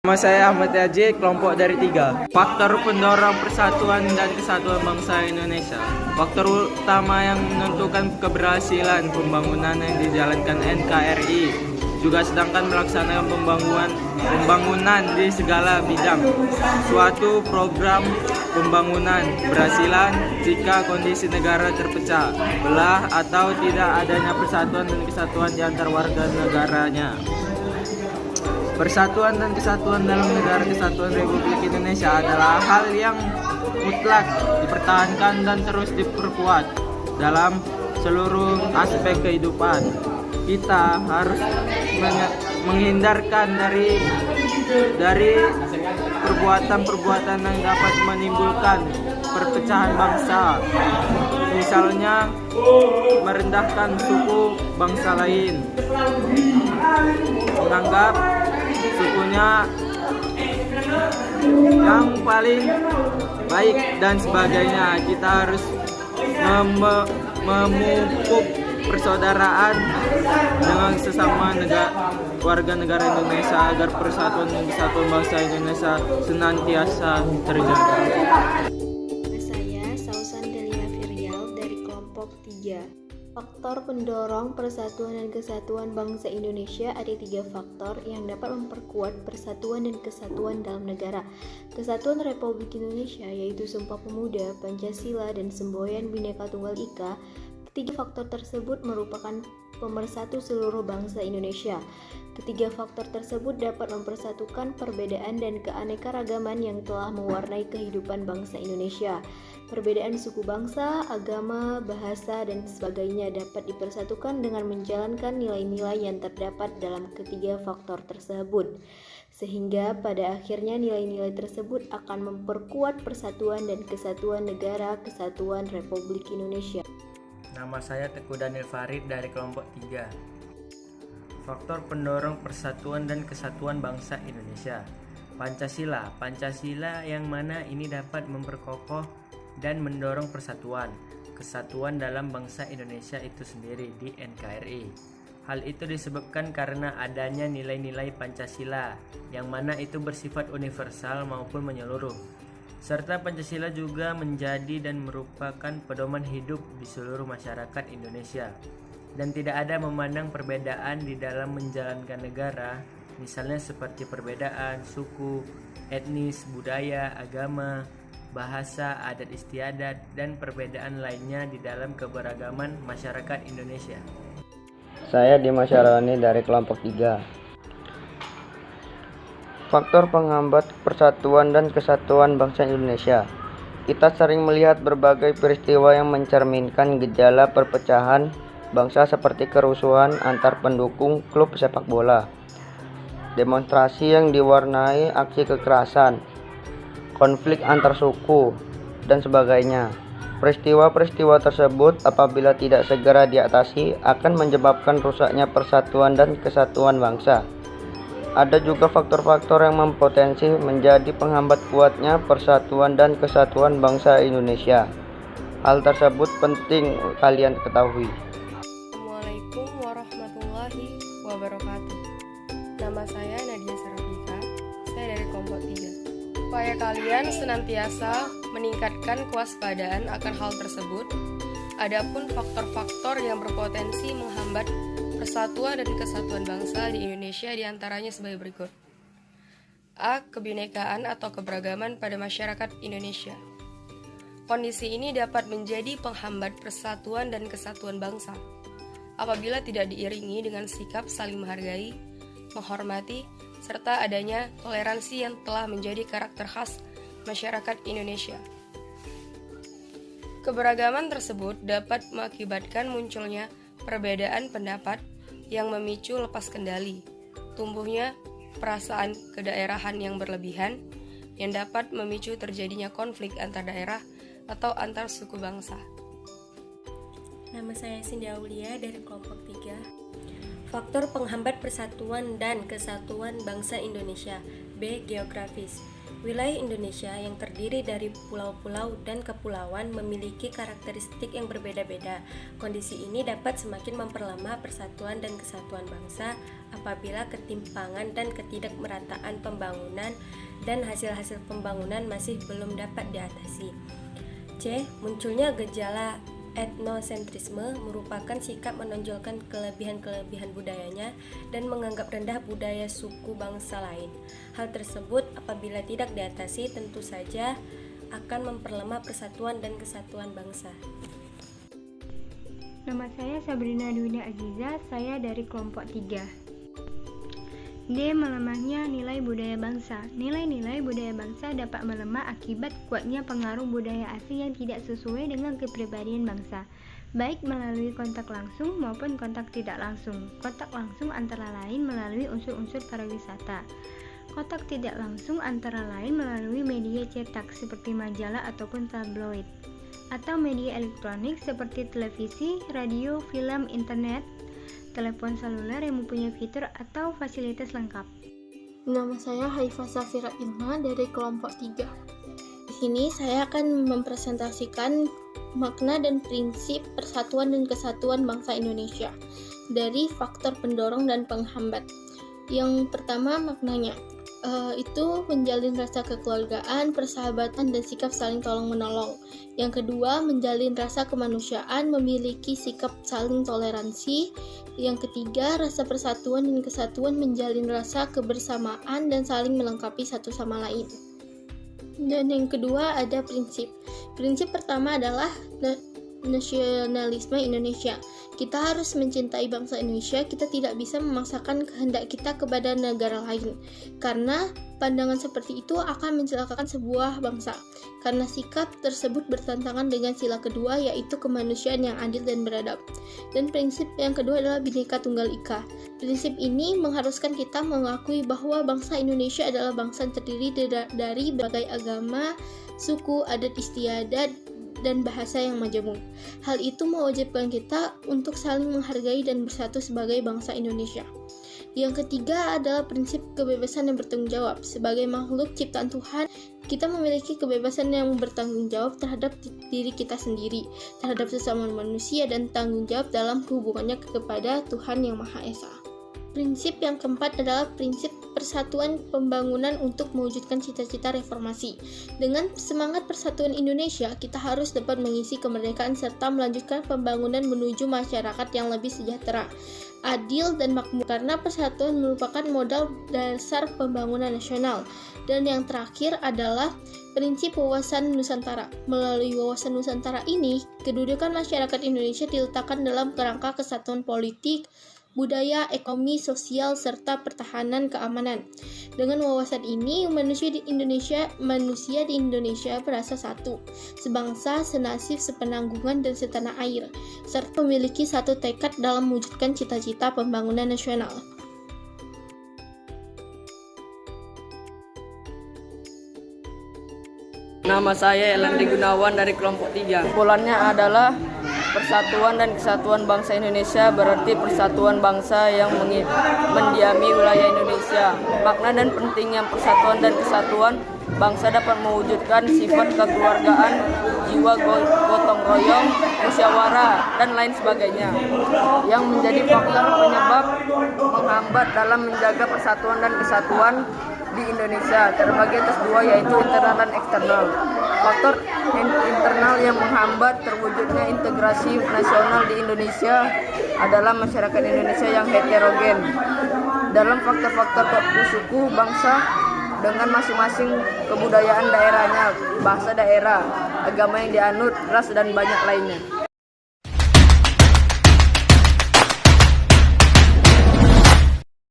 Nama saya Ahmad Yaji, kelompok dari 3. Faktor pendorong persatuan dan kesatuan bangsa Indonesia. Faktor utama yang menentukan keberhasilan pembangunan yang dijalankan NKRI juga sedangkan melaksanakan pembangunan di segala bidang. Suatu program pembangunan berhasilan jika kondisi negara terpecah belah atau tidak adanya persatuan dan kesatuan di antara warga negaranya. Persatuan dan kesatuan dalam negara kesatuan Republik Indonesia adalah hal yang mutlak dipertahankan dan terus diperkuat dalam seluruh aspek kehidupan. Kita harus menghindarkan dari perbuatan-perbuatan yang dapat menimbulkan perpecahan bangsa. Misalnya merendahkan suku bangsa lain, menganggap sukunya yang paling baik dan sebagainya. Kita harus memupuk persaudaraan dengan sesama warga negara Indonesia agar persatuan dan kesatuan bangsa Indonesia senantiasa terjaga. Saya Sausan Delia Firial dari kelompok 3. Faktor pendorong persatuan dan kesatuan bangsa Indonesia ada 3 faktor yang dapat memperkuat persatuan dan kesatuan dalam negara Kesatuan Republik Indonesia, yaitu Sumpah Pemuda, Pancasila, dan Semboyan Bhinneka Tunggal Ika. Ketiga faktor tersebut merupakan pemersatu seluruh bangsa Indonesia. Ketiga faktor tersebut dapat mempersatukan perbedaan dan keanekaragaman yang telah mewarnai kehidupan bangsa Indonesia. Perbedaan suku bangsa, agama, bahasa, dan sebagainya dapat dipersatukan dengan menjalankan nilai-nilai yang terdapat dalam ketiga faktor tersebut. Sehingga pada akhirnya nilai-nilai tersebut akan memperkuat persatuan dan kesatuan negara Kesatuan Republik Indonesia. Nama saya Teguh Daniel Farid dari kelompok 3. Faktor pendorong persatuan dan kesatuan bangsa Indonesia. Pancasila yang mana ini dapat memperkokoh dan mendorong persatuan, kesatuan dalam bangsa Indonesia itu sendiri di NKRI. Hal itu disebabkan karena adanya nilai-nilai Pancasila yang mana itu bersifat universal maupun menyeluruh. Serta Pancasila juga menjadi dan merupakan pedoman hidup di seluruh masyarakat Indonesia dan tidak ada memandang perbedaan di dalam menjalankan negara, misalnya seperti perbedaan suku, etnis, budaya, agama, bahasa, adat istiadat, dan perbedaan lainnya di dalam keberagaman masyarakat Indonesia. Saya Dimas Syaroni dari kelompok 3. Faktor penghambat persatuan dan kesatuan bangsa Indonesia. Kita sering melihat berbagai peristiwa yang mencerminkan gejala perpecahan bangsa seperti kerusuhan antar pendukung klub sepak bola, demonstrasi yang diwarnai aksi kekerasan, konflik antar suku, dan sebagainya. Peristiwa-peristiwa tersebut apabila tidak segera diatasi akan menyebabkan rusaknya persatuan dan kesatuan bangsa. Ada juga faktor-faktor yang mempotensi menjadi penghambat kuatnya persatuan dan kesatuan bangsa Indonesia. Hal tersebut penting kalian ketahui. Assalamualaikum warahmatullahi wabarakatuh. Nama saya Nadia Sarafika, saya dari kelompok 3. Supaya kalian senantiasa meningkatkan kewaspadaan akan hal tersebut, adapun faktor-faktor yang berpotensi menghambat persatuan dan kesatuan bangsa di Indonesia diantaranya sebagai berikut. A. Kebinekaan atau keberagaman pada masyarakat Indonesia. Kondisi ini dapat menjadi penghambat persatuan dan kesatuan bangsa apabila tidak diiringi dengan sikap saling menghargai, menghormati, serta adanya toleransi yang telah menjadi karakter khas masyarakat Indonesia. Keberagaman tersebut dapat mengakibatkan munculnya perbedaan pendapat yang memicu lepas kendali, tumbuhnya perasaan kedaerahan yang berlebihan yang dapat memicu terjadinya konflik antar daerah atau antar suku bangsa. Nama saya Cindy Aulia dari kelompok 3. Faktor penghambat persatuan dan kesatuan bangsa Indonesia. B. Geografis. Wilayah Indonesia yang terdiri dari pulau-pulau dan kepulauan memiliki karakteristik yang berbeda-beda. Kondisi ini dapat semakin memperlemah persatuan dan kesatuan bangsa apabila ketimpangan dan ketidakmerataan pembangunan dan hasil-hasil pembangunan masih belum dapat diatasi. C. Munculnya gejala etnosentrisme merupakan sikap menonjolkan kelebihan-kelebihan budayanya dan menganggap rendah budaya suku bangsa lain. Hal tersebut apabila tidak diatasi tentu saja akan memperlemah persatuan dan kesatuan bangsa. Nama saya Sabrina Dunia Aziza, saya dari kelompok 3. D. Melemahnya nilai budaya bangsa. Nilai-nilai budaya bangsa dapat melemah akibat kuatnya pengaruh budaya asing yang tidak sesuai dengan kepribadian bangsa, baik melalui kontak langsung maupun kontak tidak langsung. Kontak langsung antara lain melalui unsur-unsur pariwisata. Kontak tidak langsung antara lain melalui media cetak seperti majalah ataupun tabloid, atau media elektronik seperti televisi, radio, film, internet, telepon seluler yang mempunyai fitur atau fasilitas lengkap. Nama saya Haifah Safira Ilma dari kelompok 3. Di sini saya akan mempresentasikan makna dan prinsip persatuan dan kesatuan bangsa Indonesia dari faktor pendorong dan penghambat. Yang pertama maknanya, itu menjalin rasa kekeluargaan, persahabatan, dan sikap saling tolong-menolong. Yang kedua, menjalin rasa kemanusiaan, memiliki sikap saling toleransi. Yang ketiga, rasa persatuan dan kesatuan, menjalin rasa kebersamaan dan saling melengkapi satu sama lain. Dan yang kedua ada prinsip. Prinsip pertama adalah nasionalisme Indonesia. Kita harus mencintai bangsa Indonesia, kita tidak bisa memaksakan kehendak kita kepada negara lain, karena pandangan seperti itu akan mencelakakan sebuah bangsa, karena sikap tersebut bertentangan dengan sila kedua, yaitu kemanusiaan yang adil dan beradab. Dan prinsip yang kedua adalah Bhinneka Tunggal Ika. Prinsip ini mengharuskan kita mengakui bahwa bangsa Indonesia adalah bangsa yang terdiri dari berbagai agama, suku, adat istiadat, dan bahasa yang majemuk. Hal itu mewajibkan kita untuk saling menghargai dan bersatu sebagai bangsa Indonesia. Yang ketiga adalah prinsip kebebasan yang bertanggung jawab. Sebagai makhluk ciptaan Tuhan, kita memiliki kebebasan yang bertanggung jawab terhadap diri kita sendiri, terhadap sesama manusia, dan tanggung jawab dalam hubungannya kepada Tuhan Yang Maha Esa. Prinsip yang keempat adalah prinsip persatuan pembangunan untuk mewujudkan cita-cita reformasi. Dengan semangat persatuan Indonesia, kita harus dapat mengisi kemerdekaan serta melanjutkan pembangunan menuju masyarakat yang lebih sejahtera, adil, dan makmur, karena persatuan merupakan modal dasar pembangunan nasional. Dan yang terakhir adalah prinsip wawasan Nusantara. Melalui wawasan Nusantara ini, kedudukan masyarakat Indonesia diletakkan dalam kerangka kesatuan politik, budaya, ekonomi, sosial, serta pertahanan keamanan. Dengan wawasan ini, manusia di Indonesia merasa satu, sebangsa, senasib, sepenanggungan, dan setanah air, serta memiliki satu tekad dalam mewujudkan cita-cita pembangunan nasional. Nama saya Elandi Gunawan dari kelompok 3. Kesimpulannya adalah persatuan dan kesatuan bangsa Indonesia berarti persatuan bangsa yang mendiami wilayah Indonesia. Makna dan pentingnya persatuan dan kesatuan bangsa dapat mewujudkan sifat kekeluargaan, jiwa gotong royong, musyawarah, dan lain sebagainya, yang menjadi faktor penyebab menghambat dalam menjaga persatuan dan kesatuan di Indonesia, terbagi atas dua, yaitu internal dan eksternal. Faktor internal yang menghambat terwujudnya integrasi nasional di Indonesia adalah masyarakat Indonesia yang heterogen dalam faktor-faktor suku, bangsa, dengan masing-masing kebudayaan daerahnya, bahasa daerah, agama yang dianut, ras, dan banyak lainnya.